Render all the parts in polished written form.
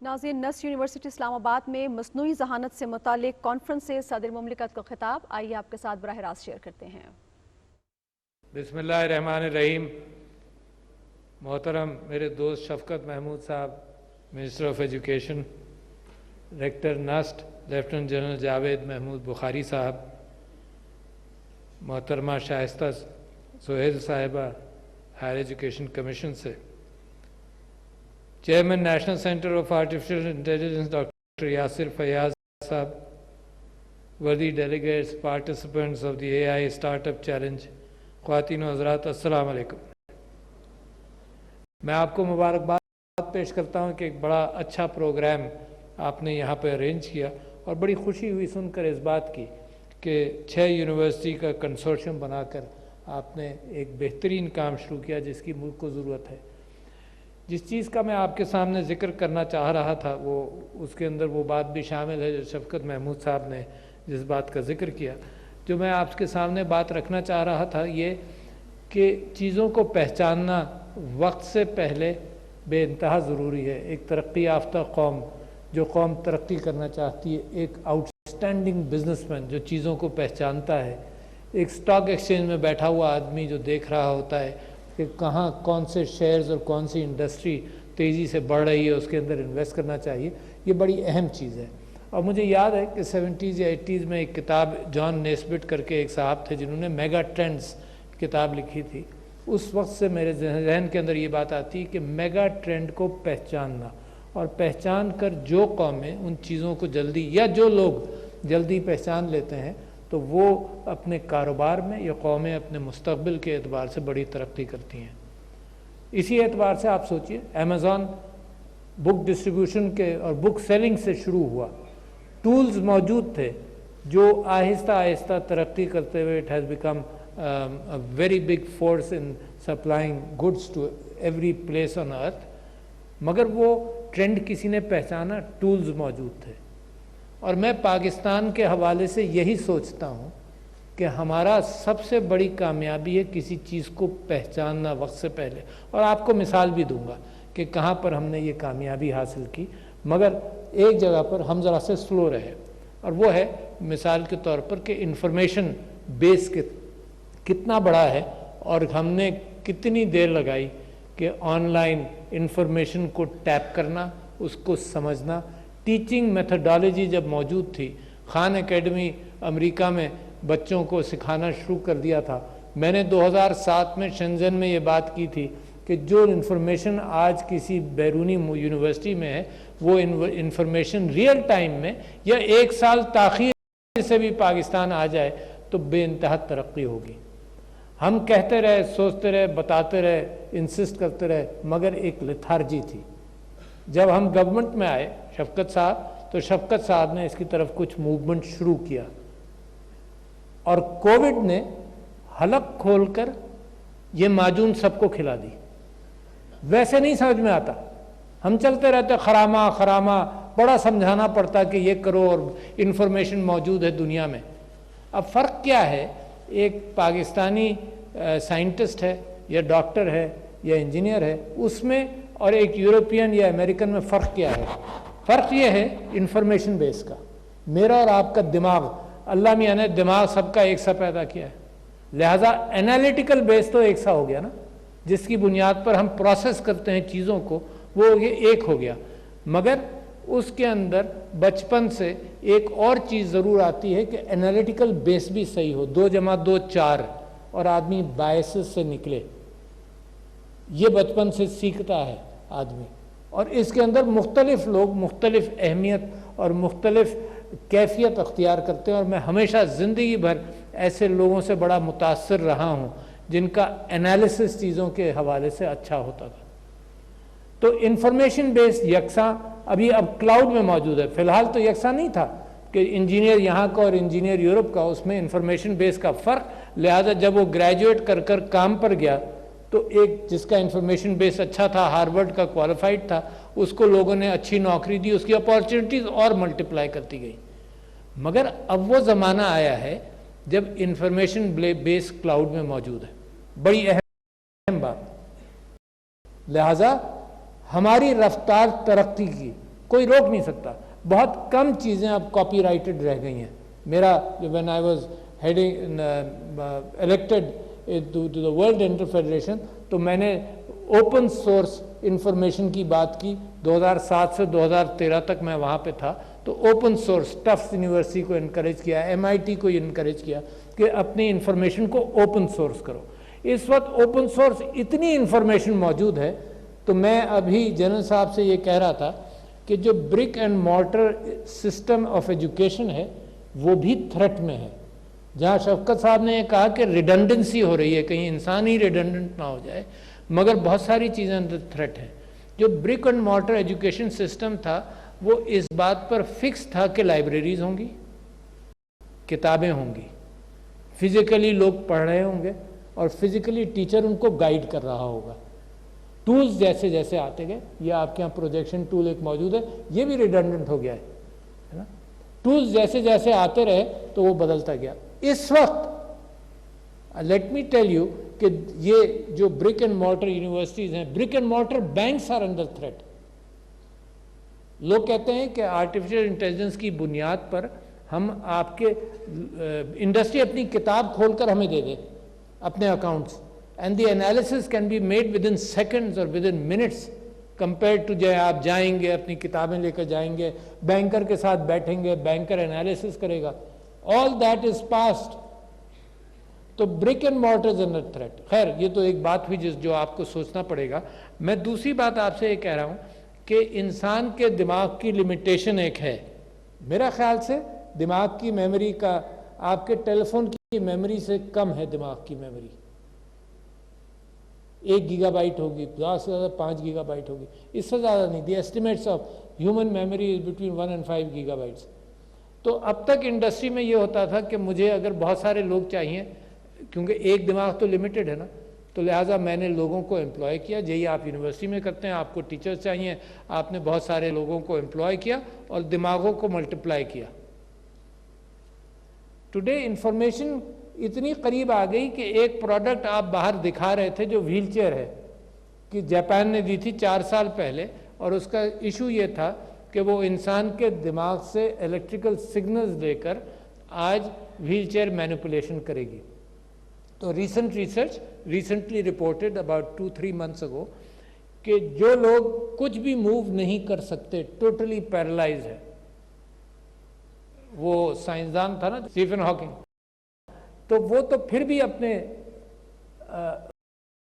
ناظرین، NUST university اسلام آباد میں مصنوعی ذہانت سے متعلق کانفرنس سے صدر مملکت کا خطاب، آئیے آپ کے ساتھ براہ راست شیئر کرتے ہیں۔ بسم اللہ الرحمن الرحیم۔ محترم میرے دوست شفقت محمود صاحب، minister of education, rector NUST lieutenant general Javed Mahmood Bukhari صاحب، محترمہ شائستہ سہیل صاحبہ ہائر ایجوکیشن کمیشن سے، chairman national centre of artificial intelligence doctor Yasir Fayyaz صاحب، worthy delegates, participants of the AI Startup Challenge، خواتین و حضرات السلام علیکم۔ میں آپ کو مبارکباد پیش کرتا ہوں کہ ایک بڑا اچھا پروگرام آپ نے یہاں پہ ارینج کیا، اور بڑی خوشی ہوئی سن کر اس بات کی کہ 6 یونیورسٹی کا کنسورشیم بنا کر آپ نے ایک بہترین کام شروع کیا جس کی ملک کو ضرورت ہے۔ جس چیز کا میں آپ کے سامنے ذکر کرنا چاہ رہا تھا وہ اس کے اندر وہ بات بھی شامل ہے جو شفقت محمود صاحب نے جس بات کا ذکر کیا۔ جو میں آپ کے سامنے بات رکھنا چاہ رہا تھا یہ کہ چیزوں کو پہچاننا وقت سے پہلے بے انتہا ضروری ہے۔ ایک ترقی یافتہ قوم، جو قوم ترقی کرنا چاہتی ہے، ایک آؤٹ اسٹینڈنگ بزنس مین جو چیزوں کو پہچانتا ہے، ایک سٹاک ایکسچینج میں بیٹھا ہوا آدمی جو دیکھ رہا ہوتا ہے کہ کہاں کون سے شیئرز اور کون سی انڈسٹری تیزی سے بڑھ رہی ہے، اس کے اندر انویسٹ کرنا چاہیے، یہ بڑی اہم چیز ہے۔ اور مجھے یاد ہے کہ 70s یا 80s میں ایک کتاب جان نیسبٹ کر کے ایک صاحب تھے جنہوں نے میگا ٹرینڈز کتاب لکھی تھی۔ اس وقت سے میرے ذہن کے اندر یہ بات آتی ہے کہ میگا ٹرینڈ کو پہچاننا، اور پہچان کر جو قومیں ان چیزوں کو جلدی یا جو لوگ جلدی پہچان لیتے ہیں تو وہ اپنے کاروبار میں یا قومیں اپنے مستقبل کے اعتبار سے بڑی ترقی کرتی ہیں۔ اسی اعتبار سے آپ سوچئے امیزون بک ڈسٹریبیوشن کے اور بک سیلنگ سے شروع ہوا، ٹولز موجود تھے جو آہستہ آہستہ ترقی کرتے ہوئے it has become a very big force in supplying goods to every place on earth، مگر وہ ٹرینڈ کسی نے پہچانا، ٹولز موجود تھے۔ اور میں پاکستان کے حوالے سے یہی سوچتا ہوں کہ ہمارا سب سے بڑی کامیابی ہے کسی چیز کو پہچاننا وقت سے پہلے، اور آپ کو مثال بھی دوں گا کہ کہاں پر ہم نے یہ کامیابی حاصل کی، مگر ایک جگہ پر ہم ذرا سے سلو رہے، اور وہ ہے مثال کے طور پر کہ انفارمیشن بیس کتنا بڑا ہے، اور ہم نے کتنی دیر لگائی کہ آن لائن انفارمیشن کو ٹیپ کرنا، اس کو سمجھنا۔ ٹیچنگ میتھڈالوجی جب موجود تھی، خان اکیڈمی امریکہ میں بچوں کو سکھانا شروع کر دیا تھا۔ میں نے 2007 میں شنزن میں یہ بات کی تھی کہ جو انفارمیشن آج کسی بیرونی یونیورسٹی میں ہے وہ انفارمیشن ریئل ٹائم میں یا 1 سال تاخیر سے بھی پاکستان آ جائے تو بے انتہا ترقی ہوگی۔ ہم کہتے رہے، سوچتے رہے، بتاتے رہے، انسسٹ کرتے رہے، مگر ایک لیتھارجی تھی۔ جب ہم گورنمنٹ میں آئے شفقت صاحب، تو شفقت صاحب نے اس کی طرف کچھ موومنٹ شروع کیا، اور کووڈ نے حلق کھول کر یہ معجون سب کو کھلا دی۔ ویسے نہیں سمجھ میں آتا، ہم چلتے رہتے خرامہ بڑا سمجھانا پڑتا کہ یہ کرو، اور انفارمیشن موجود ہے دنیا میں۔ اب فرق کیا ہے، ایک پاکستانی سائنٹسٹ ہے یا ڈاکٹر ہے یا انجینئر ہے اس میں، اور ایک یورپین یا امریکن میں فرق کیا ہے؟ فرق یہ ہے انفارمیشن بیس کا۔ میرا اور آپ کا دماغ، اللہ میاں نے دماغ سب کا ایک سا پیدا کیا ہے، لہٰذا انالیٹیکل بیس تو ایک سا ہو گیا نا، جس کی بنیاد پر ہم پروسیس کرتے ہیں چیزوں کو، وہ یہ ایک ہو گیا۔ مگر اس کے اندر بچپن سے ایک اور چیز ضرور آتی ہے کہ انالیٹیکل بیس بھی صحیح ہو، 2 + 2 4، اور آدمی بائسز سے نکلے، یہ بچپن سے سیکھتا ہے آدمی۔ اور اس کے اندر مختلف لوگ مختلف اہمیت اور مختلف کیفیت اختیار کرتے ہیں، اور میں ہمیشہ زندگی بھر ایسے لوگوں سے بڑا متاثر رہا ہوں جن کا انالیسس چیزوں کے حوالے سے اچھا ہوتا تھا۔ تو انفارمیشن بیس یکساں اب کلاؤڈ میں موجود ہے، فی الحال تو یکساں نہیں تھا کہ انجینئر یہاں کا اور انجینئر یورپ کا، اس میں انفارمیشن بیس کا فرق۔ لہذا جب وہ گریجویٹ کر کام پر گیا تو ایک جس کا انفارمیشن بیس اچھا تھا، ہارورڈ کا کوالیفائڈ تھا، اس کو لوگوں نے اچھی نوکری دی، اس کی اپارچونیٹیز اور ملٹیپلائی کرتی گئی۔ مگر اب وہ زمانہ آیا ہے جب انفارمیشن بیس کلاؤڈ میں موجود ہے، بڑی اہم بات۔ لہذا ہماری رفتار ترقی کی کوئی روک نہیں سکتا. بہت کم چیزیں اب کاپی رائٹڈ رہ گئی ہیں. میرا when I was heading elected to the world inter federation تو میں نے اوپن سورس انفارمیشن کی بات کی. 2007 سے 2013 تک میں وہاں پہ تھا. تو اوپن سورس ٹفٹس یونیورسٹی کو انکریج کیا, MIT کو انکریج کیا کہ اپنی انفارمیشن کو اوپن سورس کرو. اس وقت اوپن سورس اتنی انفارمیشن موجود ہے. تو میں ابھی جنرل صاحب سے یہ کہہ رہا تھا کہ جو brick and mortar system of education ہے وہ بھی تھریٹ میں ہے. جہاں شفقت صاحب نے یہ کہا کہ ریڈنڈنسی ہو رہی ہے, کہیں انسان ہی ریڈنڈنٹ نہ ہو جائے, مگر بہت ساری چیزیں اندر تھریٹ ہیں. جو brick and mortar education system تھا وہ اس بات پر فکس تھا کہ لائبریریز ہوں گی, کتابیں ہوں گی, فزیکلی لوگ پڑھ رہے ہوں گے اور فزیکلی ٹیچر ان کو گائیڈ کر رہا ہوگا. ٹولز جیسے جیسے آتے گئے, یہ آپ کے یہاں پروجیکشن ٹول ایک موجود ہے, یہ بھی ریڈنڈنٹ ہو گیا ہے نا. ٹولز جیسے جیسے آتے رہے تو وہ بدلتا گیا. اس وقت لیٹ می ٹیل یو کہ یہ جو برک اینڈ مارٹر یونیورسٹیز ہیں, brick and mortar banks are under threat. لوگ کہتے ہیں کہ آرٹیفیشل انٹیلیجنس کی بنیاد پر ہم آپ کے انڈسٹری اپنی کتاب کھول کر ہمیں دے دے اپنے accounts, and the analysis can be made within seconds اور within minutes compare to جو آپ جائیں گے اپنی کتابیں لے کر جائیں گے, بینکر کے ساتھ بیٹھیں گے, بینکر انالیسس کرے گا. All that is past. تو brick and mortar is under threat. خیر یہ تو ایک بات ہوئی جو آپ کو سوچنا پڑے گا. میں دوسری بات آپ سے یہ کہہ رہا ہوں کہ انسان کے دماغ کی لمیٹیشن ایک ہے. میرا خیال سے دماغ کی میموری کا آپ کے ٹیلی فون کی میموری سے کم ہے. دماغ کی میموری 1 گیگا بائٹ ہوگی, زیادہ سے زیادہ 5 گیگا بائٹ ہوگی, اس سے زیادہ نہیں. The estimates of human memory is between 1 and 5 gigabytes. تو اب تک انڈسٹری میں یہ ہوتا تھا کہ مجھے اگر بہت سارے لوگ چاہیے, کیونکہ ایک دماغ تو لمیٹڈ ہے نا, تو لہٰذا میں نے لوگوں کو امپلوائے کیا. یہی آپ یونیورسٹی میں کرتے ہیں, آپ کو ٹیچرز چاہیے, آپ نے بہت سارے لوگوں کو امپلوائے کیا اور دماغوں کو ملٹیپلائی کیا. ٹوڈے انفارمیشن اتنی قریب آ گئی کہ ایک پروڈکٹ آپ باہر دکھا رہے تھے جو ویل چیئر ہے, کہ جاپان نے دی تھی 4 سال پہلے, اور اس کا ایشو یہ تھا کہ وہ انسان کے دماغ سے الیکٹریکل سگنلز لے کر آج ویل چیئر مینیپولیشن کرے گی. تو recent research recently reported about 2-3 months ago کہ جو لوگ کچھ بھی موو نہیں کر سکتے, ٹوٹلی پیرالائز ہے. وہ سائنسدان تھا نا اسٹیفن ہاکنگ, تو وہ تو پھر بھی اپنے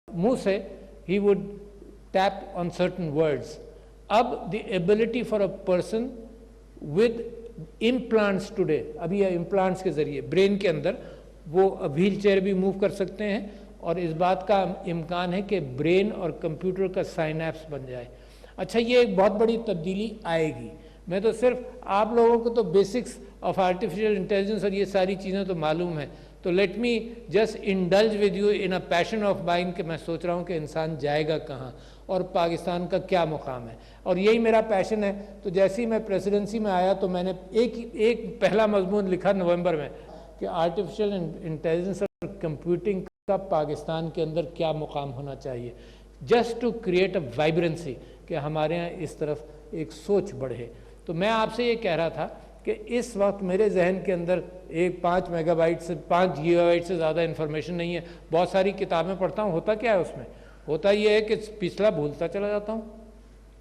منہ سے ہی would tape on certain words. اب the ability for a person with implants today, ابھی یہ امپلانٹس کے ذریعے برین کے اندر وہ ویل چیئر بھی موو کر سکتے ہیں, اور اس بات کا امکان ہے کہ برین اور کمپیوٹر کا سائنیپس بن جائے. اچھا یہ ایک بہت بڑی تبدیلی آئے گی. میں تو صرف آپ لوگوں کو تو بیسکس آف آرٹیفیشل انٹیلیجنس اور یہ ساری چیزیں تو معلوم ہیں, تو let me just indulge with you in a passion of mind کہ میں سوچ رہا ہوں کہ انسان جائے گا کہاں اور پاکستان کا کیا مقام ہے, اور یہی میرا پیشن ہے. تو جیسے ہی میں پریسیڈنسی میں آیا تو میں نے ایک پہلا مضمون لکھا نومبر میں کہ آرٹیفیشل انٹیلیجنس اور کمپیوٹنگ کا پاکستان کے اندر کیا مقام ہونا چاہیے, جسٹ ٹو کریٹ اے وائبرنسی کہ ہمارے یہاں اس طرف ایک سوچ بڑھے. تو میں آپ سے یہ کہہ رہا تھا کہ اس وقت میرے ذہن کے اندر 5 میگا بائٹ سے 5 گیگا بائٹ سے زیادہ انفارمیشن نہیں ہے. بہت ساری کتابیں پڑھتا ہوں, ہوتا کیا ہے اس میں, ہوتا یہ ہے کہ پچھلا بھولتا چلا جاتا ہوں,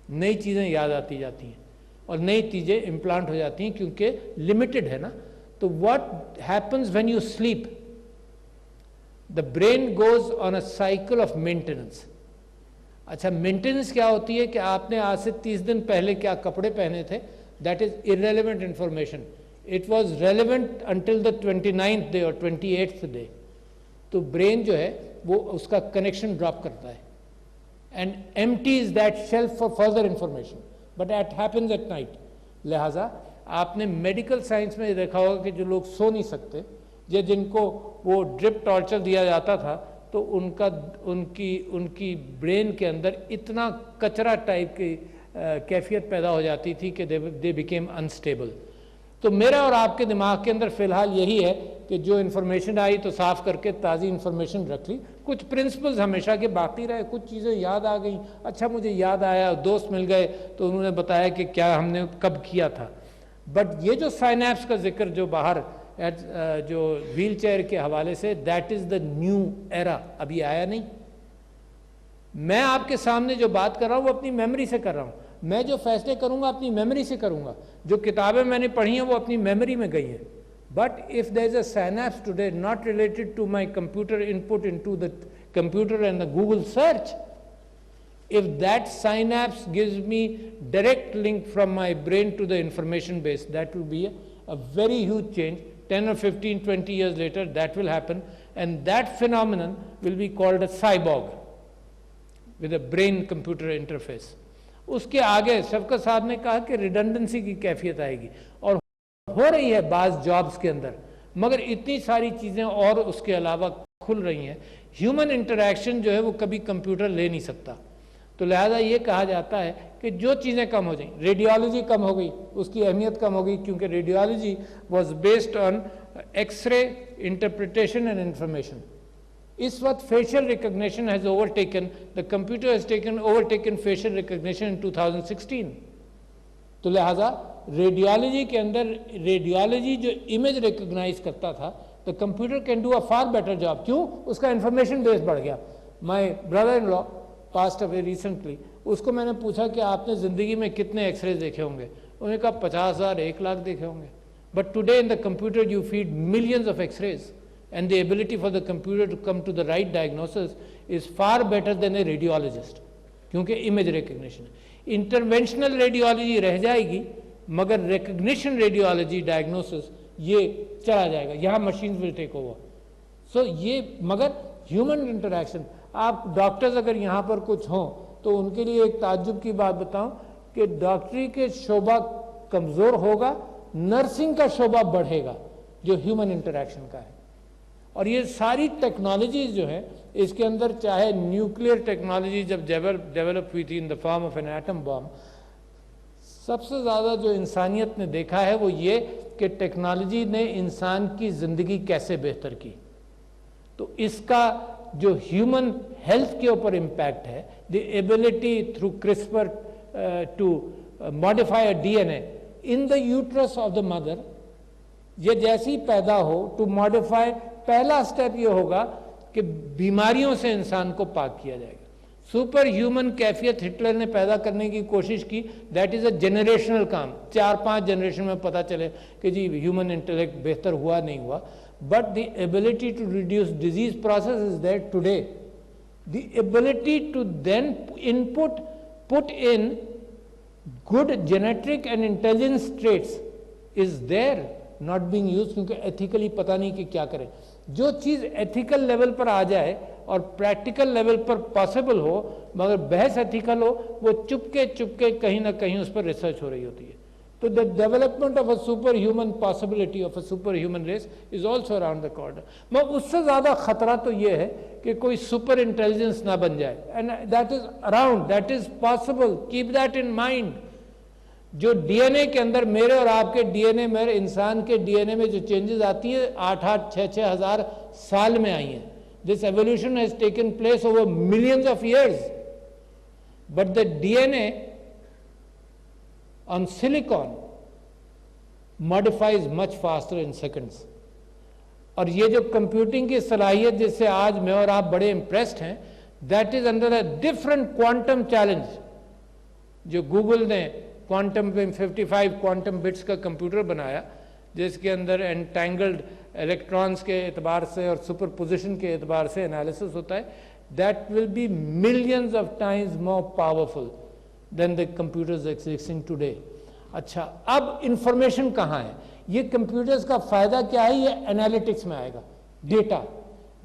نئی چیزیں یاد آتی جاتی ہیں اور نئی چیزیں امپلانٹ ہو جاتی ہیں کیونکہ لمیٹڈ ہے نا. تو what happens when you sleep, the brain goes on a cycle of maintenance. اچھا مینٹیننس کیا ہوتی ہے کہ آپ نے آج سے 30 دن پہلے کیا کپڑے پہنے تھے, that is irrelevant information. It was relevant until the 29th day or 28th day. تو برین جو ہے وہ اس کا کنیکشن ڈراپ کرتا ہے and empties that shelf for further information. But that happens at night. لہٰذا آپ نے میڈیکل سائنس میں دیکھا ہوگا کہ جو لوگ سو نہیں سکتے یا جن کو وہ ڈرپ ٹارچر دیا جاتا تھا تو ان کی برین کے اندر اتنا کچرا ٹائپ کی کیفیت پیدا ہو جاتی تھی کہ دے بیکیم انسٹیبل. تو میرا اور آپ کے دماغ کے اندر فی الحال یہی ہے کہ جو انفارمیشن آئی تو صاف کر کے تازی انفارمیشن رکھ لی، کچھ پرنسپلز ہمیشہ کے باقی رہے، کچھ چیزیں یاد آ گئیں، اچھا مجھے یاد آیا، دوست مل گئے تو انہوں نے بتایا کہ کیا ہم نے کب کیا تھا. بٹ یہ جو سائنیپس کا ذکر جو باہر جو ویل چیئر کے حوالے سے، that is the new era, ابھی آیا نہیں. میں آپ کے سامنے جو بات کر رہا ہوں وہ اپنی میموری سے کر رہا ہوں، میں جو فیصلے کروں گا اپنی میموری سے کروں گا، جو کتابیں میں نے پڑھی ہیں وہ اپنی میموری میں گئی ہیں. But if there is a synapse today not related to my computer input into the computer and the Google search, if that synapse gives me direct link from my brain to the information base, that will be a very huge change. 10 or 15, 20 years later, that will happen, and that phenomenon will be called a cyborg with a brain-computer interface. اس کے آگے شفقت صاحب نے کہا کہ redundancy کی کیفیت آئے گی، اور ہو رہی ہے بعض جابز کے اندر، مگر اتنی ساری چیزیں اور اس کے علاوہ کھل رہی ہیں. ہیومن انٹریکشن جو ہے وہ کبھی کمپیوٹر لے نہیں سکتا. تو لہذا یہ کہا جاتا ہے کہ جو چیزیں کم ہو جائیں، ریڈیولوجی کم ہو گئی، اس کی اہمیت کم ہو گئی، کیونکہ radiology was based on X ray interpretation and information. اس وقت facial recognition has overtaken, the computer has overtaken facial recognition in 2016. تو لہذا ریڈیولوجی کے اندر، ریڈیولوجی جو امیج ریکگنائز کرتا تھا، the computer can do a far better job. کیوں؟ اس کا انفارمیشن بیس بڑھ گیا. My brother in law passed away recently, اس کو میں نے پوچھا کہ آپ نے زندگی میں کتنے ایکس رے دیکھے ہوں گے؟ انہوں نے کہا 50,000 1 لاکھ دیکھے ہوں گے. But today in the computer you feed millions of x rays and the ability for the computer to come to the right diagnosis is far better than a radiologist, کیونکہ امیج ریکگنیشن. انٹرونشنل ریڈیولوجی رہ جائے گی، مگر recognition radiology diagnosis یہ چلا جائے گا، یہاں machines ول take over. سو یہ مگر ہیومن انٹریکشن. آپ ڈاکٹرز اگر یہاں پر کچھ ہوں تو ان کے لیے ایک تعجب کی بات بتاؤں کہ ڈاکٹری کے شعبہ کمزور ہوگا، نرسنگ کا شعبہ بڑھے گا جو ہیومن انٹریکشن کا ہے. اور یہ ساری ٹیکنالوجیز جو ہیں اس کے اندر، چاہے نیوکلیئر ٹیکنالوجی جب ڈیولپ ہوئی تھی in the form of an atom bomb, سب سے زیادہ جو انسانیت نے دیکھا ہے وہ یہ کہ ٹیکنالوجی نے انسان کی زندگی کیسے بہتر کی. تو اس کا جو ہیومن ہیلتھ کے اوپر امپیکٹ ہے، the ability through CRISPR to modify a D N A in the uterus of the mother, یہ جیسی پیدا ہو ٹو ماڈیفائی، پہلا سٹیپ یہ ہوگا کہ بیماریوں سے انسان کو پاک کیا جائے گا. سپر ہیومن کیفیت ہٹلر نے پیدا کرنے کی کوشش کی، دیٹ از اے جنریشنل کام. 4-5 جنریشن میں پتہ چلے کہ جی ہیومن انٹلیکٹ بہتر ہوا نہیں ہوا. But the ability to reduce disease process is there today. The ability to then put in good genetic and intelligence traits is there, not being use, کیونکہ ایتھیکلی پتہ نہیں کہ کیا کریں. جو چیز ایتھیکل لیول پر آ جائے اور پریکٹیکل لیول پر پاسبل ہو مگر بحث ایتھیکل ہو، وہ چپکے کہیں نہ کہیں اس پر ریسرچ ہو رہی ہوتی ہے. تو the development of a superhuman possibility of a superhuman race is also around the corner. مگر اس سے زیادہ خطرہ تو یہ ہے کہ کوئی سپر انٹیلیجنس نہ بن جائے. and that is around, that is possible, keep that in mind. جو ڈی این اے کے اندر، میرے اور آپ کے ڈی این اے میں، انسان کے ڈی این اے میں جو چینجز آتی ہیں 8-6 ہزار سال میں آئی ہیں. This evolution has taken place over millions of years. But the DNA on silicon modifies much faster in seconds. اور یہ جو کمپیوٹنگ کی صلاحیت جس سے آج میں اور آپ بڑے امپریسڈ ہیں، that is under a different quantum challenge. جو گوگل نے کوانٹم میں 55 کوانٹم بٹس کا کمپیوٹر بنایا جس کے اندر انٹینگلڈ الیکٹرانز کے اعتبار سے اور سپر پوزیشن کے اعتبار سے انالیسس ہوتا ہے، that will be millions of times more powerful than the computers existing today. اچھا، اب انفارمیشن کہاں ہے؟ یہ کمپیوٹرز کا فائدہ کیا ہے؟ یہ انالیٹکس میں آئے گا.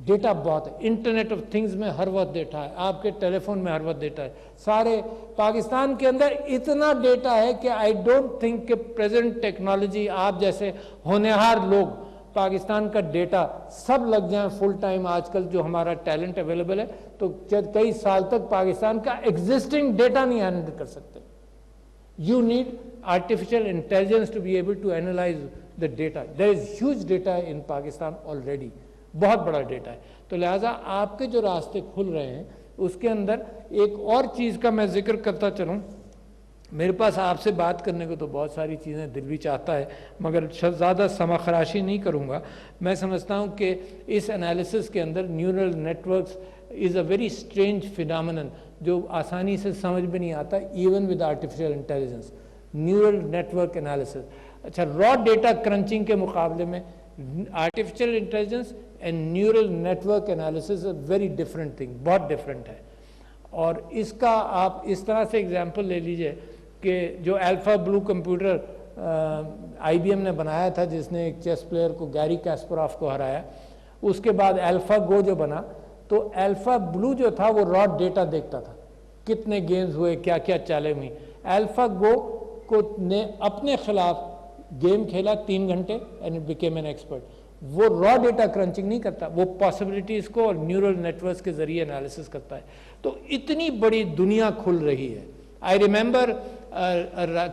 ڈیٹا بہت ہے، انٹرنیٹ آف تھنگز میں ہر وقت ڈیٹا ہے، آپ کے ٹیلی فون میں ہر وقت ڈیٹا ہے. سارے پاکستان کے اندر اتنا ڈیٹا ہے کہ آئی ڈونٹ تھنک کہ پریزنٹ ٹیکنالوجی، آپ جیسے ہونہار لوگ پاکستان کا ڈیٹا سب لگ جائیں فل ٹائم آج کل جو ہمارا ٹیلنٹ اویلیبل ہے تو کئی سال تک پاکستان کا ایگزسٹنگ ڈیٹا نہیں ہینڈل کر سکتے. You need artificial intelligence to be able to analyze the data. There is huge data in Pakistan already, بہت بڑا ڈیٹا ہے. تو لہٰذا آپ کے جو راستے کھل رہے ہیں اس کے اندر ایک اور چیز کا میں ذکر کرتا چلوں. میرے پاس آپ سے بات کرنے کو تو بہت ساری چیزیں دل بھی چاہتا ہے مگر زیادہ سما خراشی نہیں کروں گا. میں سمجھتا ہوں کہ اس انالیسس کے اندر neural networks is a very strange phenomenon جو آسانی سے سمجھ میں نہیں آتا even with artificial intelligence. Neural network analysis, اچھا را ڈیٹا کرنچنگ کے مقابلے میں artificial intelligence and neural network analysis a very different thing, بہت ڈفرینٹ ہے. اور اس کا آپ اس طرح سے اگزامپل لے لیجئے کہ جو alpha blue computer I B M نے بنایا تھا جس نے ایک چیس پلیئر کو گیری کاسپراف کو ہرایا, اس کے بعد الفا گو جو بنا تو الفا بلو جو تھا وہ را ڈیٹا دیکھتا تھا, کتنے گیمز ہوئے, کیا کیا چالیں ہوئیں. الفا گو کو نے اپنے خلاف گیم کھیلا 3 گھنٹے اینڈ بیکیم این ایکسپرٹ. وہ را ڈیٹا کرنچنگ نہیں کرتا, وہ پاسبلٹیز کو اور نیورل نیٹورکس کے ذریعے انالیسس کرتا ہے. تو اتنی بڑی دنیا کھل رہی ہے. I remember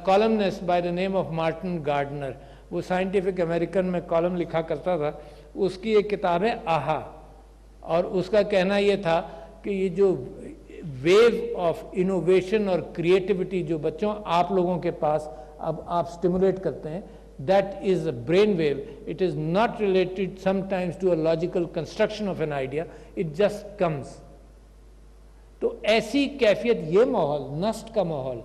columnist by the name of Martin Gardner, وہ سائنٹیفک امریکن میں کالم لکھا کرتا تھا. اس کی ایک کتاب ہے آہا, اور اس کا کہنا یہ تھا کہ یہ جو ویو آف انوویشن اور کریٹیوٹی جو بچوں آپ لوگوں کے پاس اب آپ سٹیمولیٹ کرتے ہیں, that is a brain wave. It is not related sometimes to a logical construction of an idea, it just comes. تو ایسی کیفیت, یہ ماحول نسٹ کا ماحول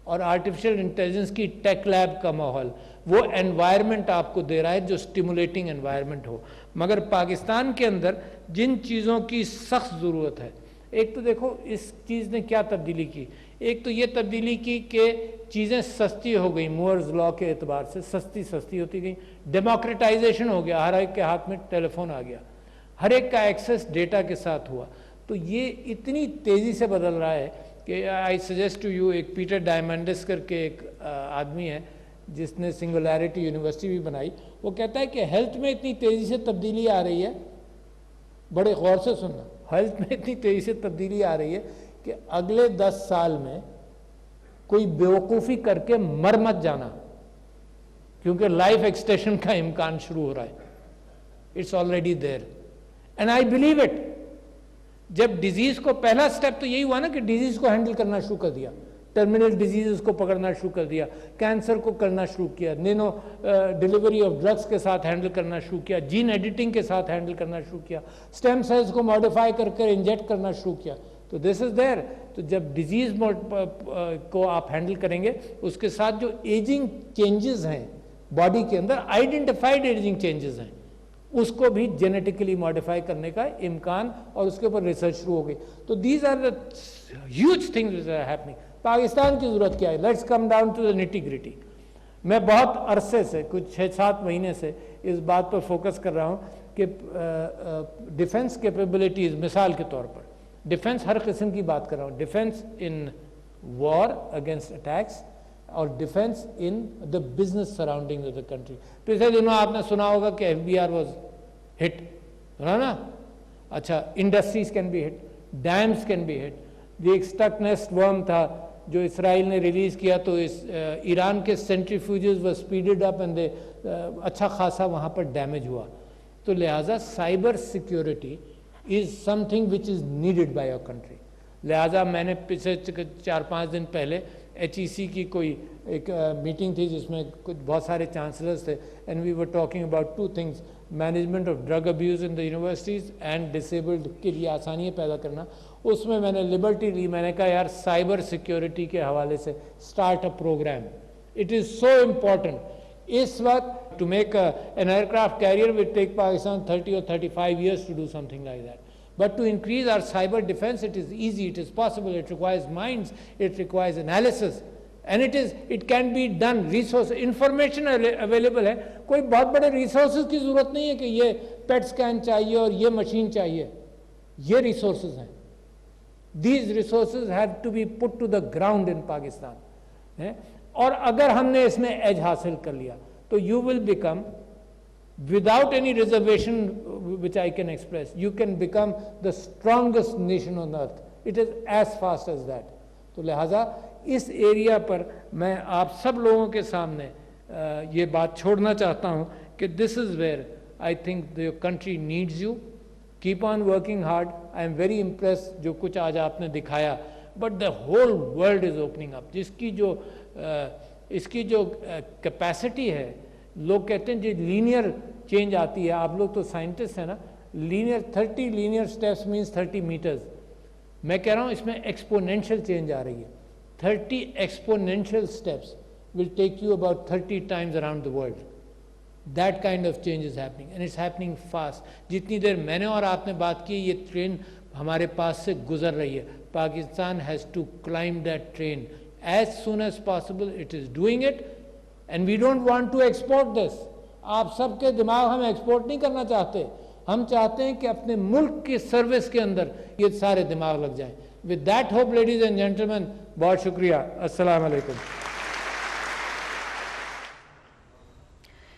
اور آرٹیفیشیل انٹیلیجنس کی ٹیک لیب کا ماحول, وہ انوائرمنٹ آپ کو دے رہا ہے جو سٹیمولیٹنگ انوائرمنٹ ہو. مگر پاکستان کے اندر جن چیزوں کی سخت ضرورت ہے, ایک تو دیکھو اس چیز نے کیا تبدیلی کی. ایک تو یہ تبدیلی کی کہ چیزیں سستی ہو گئیں, موئرز لا کے اعتبار سے سستی ہوتی گئیں. ڈیموکریٹائزیشن ہو گیا, ہر ایک کے ہاتھ میں ٹیلی فون آ گیا, ہر ایک کا ایکسیس ڈیٹا کے ساتھ ہوا. تو یہ اتنی تیزی سے بدل رہا ہے کہ آئی سجیسٹ ٹو یو, ایک پیٹر ڈائمنڈس کر کے ایک آدمی ہے جس نے سنگولیرٹی یونیورسٹی بھی بنائی, وہ کہتا ہے کہ ہیلتھ میں اتنی تیزی سے تبدیلی آ رہی ہے, بڑے غور سے سننا, ہیلتھ میں اتنی تیزی سے تبدیلی آ رہی ہے کہ اگلے 10 سال میں کوئی بیوقوفی کر کے مر مت جانا, کیونکہ لائف ایکسٹینشن کا امکان شروع ہو رہا ہے. It's already there and I believe it. جب ڈیزیز کو پہلا سٹیپ تو یہی ہوا نا کہ ڈیزیز کو ہینڈل کرنا شروع کر دیا, ٹرمینل ڈیزیز کو پکڑنا شروع کر دیا, کینسر کو کرنا شروع کیا, نینو ڈیلیوری آف ڈرگس کے ساتھ ہینڈل کرنا شروع کیا, جین ایڈیٹنگ کے ساتھ ہینڈل کرنا شروع کیا, سٹیم سیلز کو ماڈیفائی کر کر انجیکٹ کرنا شروع کیا. تو دس از دیر. تو جب ڈیزیز کو آپ ہینڈل کریں گے, اس کے ساتھ جو ایجنگ چینجز ہیں باڈی کے اندر, آئیڈینٹیفائڈ ایجنگ چینجز ہیں, اس کو بھی جینیٹیکلی ماڈیفائی کرنے کا امکان, اور اس کے اوپر ریسرچ شروع ہو گئی. تو these are the huge things which are happening. Pakistan کی ضرورت کیا ہے؟ Let's come down to the nitty gritty. میں بہت عرصے سے, کچھ 6-7 مہینے سے اس بات پر فوکس کر رہا ہوں کہ ڈیفنس کیپیبلٹیز, مثال کے طور پر ڈیفنس ہر قسم کی بات کر رہا ہوں, ڈیفنس ان وار اگینسٹ اٹیکس اور defence in the business surrounding of the country. پچھلے دنوں آپ نے سنا ہوگا کہ FBR واز ہٹ, سنا نا؟ اچھا, industries can be hit, dams can be hit. یہ ایک اسٹک نیسٹ ورم تھا جو اسرائیل نے ریلیز کیا, تو ایران کے سینٹریفیوجز ور اسپیڈڈ اپ اینڈ اچھا خاصا وہاں پر ڈیمیج ہوا. تو لہٰذا cyber security is something which is needed by our country. لہٰذا میں نے پچھلے 4-5 دن پہلے HEC کی کوئی ایک میٹنگ تھی جس میں کچھ بہت سارے چانسلرز تھے, and we were talking about 2 things, management of drug abuse in the universities and disabled کے لیے آسانیاں پیدا کرنا. اس میں میں نے لبرٹی لی, میں نے کہا یار سائبر سیکیورٹی کے حوالے سے start a programme. It is so important. اس وقت to make an aircraft carrier will take Pakistan 30 or 35 years to do something like that. But to increase our cyber defense, it is easy, it is possible, it requires minds, it requires analysis. And it can be done. Resource, information available ہے. کوئی بہت بڑے resources کی ضرورت نہیں ہے کہ یہ پیٹ سکین چاہیے اور یہ مشین چاہیے. یہ ریسورسز ہیں. These resources have to be put to the ground in Pakistan. اور اگر ہم نے اس میں ایج حاصل کر لیا تو you will become, without any reservation which I can express, you can become the strongest nation on earth. It is as fast as that. تو لہٰذا اس ایریا پر میں آپ سب لوگوں کے سامنے یہ بات چھوڑنا چاہتا ہوں کہ this is where I think the country needs you. Keep on working hard. I am very impress جو کچھ آج آپ نے دکھایا, but the whole world is opening up. اس کی جو کیپیسٹی ہے, لوگ کہتے ہیں جی لینئر چینج آتی ہے, آپ لوگ تو سائنٹسٹ ہیں نا, linear 30 linear steps means 30 metres. میں کہہ رہا ہوں اس میں ایکسپونینشیل چینج آ رہی ہے. 30 exponential steps will take you about 30 times around the world. That kind of change is happening and it's happening fast. جتنی دیر میں نے اور آپ نے بات کی, یہ ٹرین ہمارے پاس سے گزر رہی ہے. Pakistan has to climb that train as soon as possible. It is doing it and we don't want to export this. آپ سب کے دماغ ہم ایکسپورٹ نہیں کرنا چاہتے, ہم چاہتے ہیں کہ اپنے ملک کی سروس کے اندر یہ سارے دماغ لگ جائیں. With that hope, ladies and gentlemen, بہت شکریہ. السلام علیکم.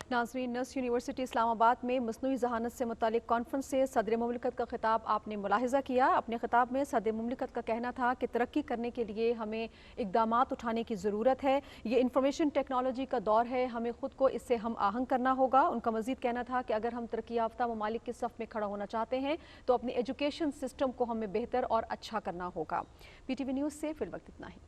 ناظرین, نسٹ یونیورسٹی اسلام آباد میں مصنوعی ذہانت سے متعلق کانفرنس سے صدر مملکت کا خطاب آپ نے ملاحظہ کیا. اپنے خطاب میں صدر مملکت کا کہنا تھا کہ ترقی کرنے کے لیے ہمیں اقدامات اٹھانے کی ضرورت ہے. یہ انفارمیشن ٹیکنالوجی کا دور ہے, ہمیں خود کو اس سے ہم آہنگ کرنا ہوگا. ان کا مزید کہنا تھا کہ اگر ہم ترقی یافتہ ممالک کے صف میں کھڑا ہونا چاہتے ہیں تو اپنی ایجوکیشن سسٹم کو ہمیں بہتر اور اچھا کرنا ہوگا. PTV نیوز سے فی الوقت اتنا ہی.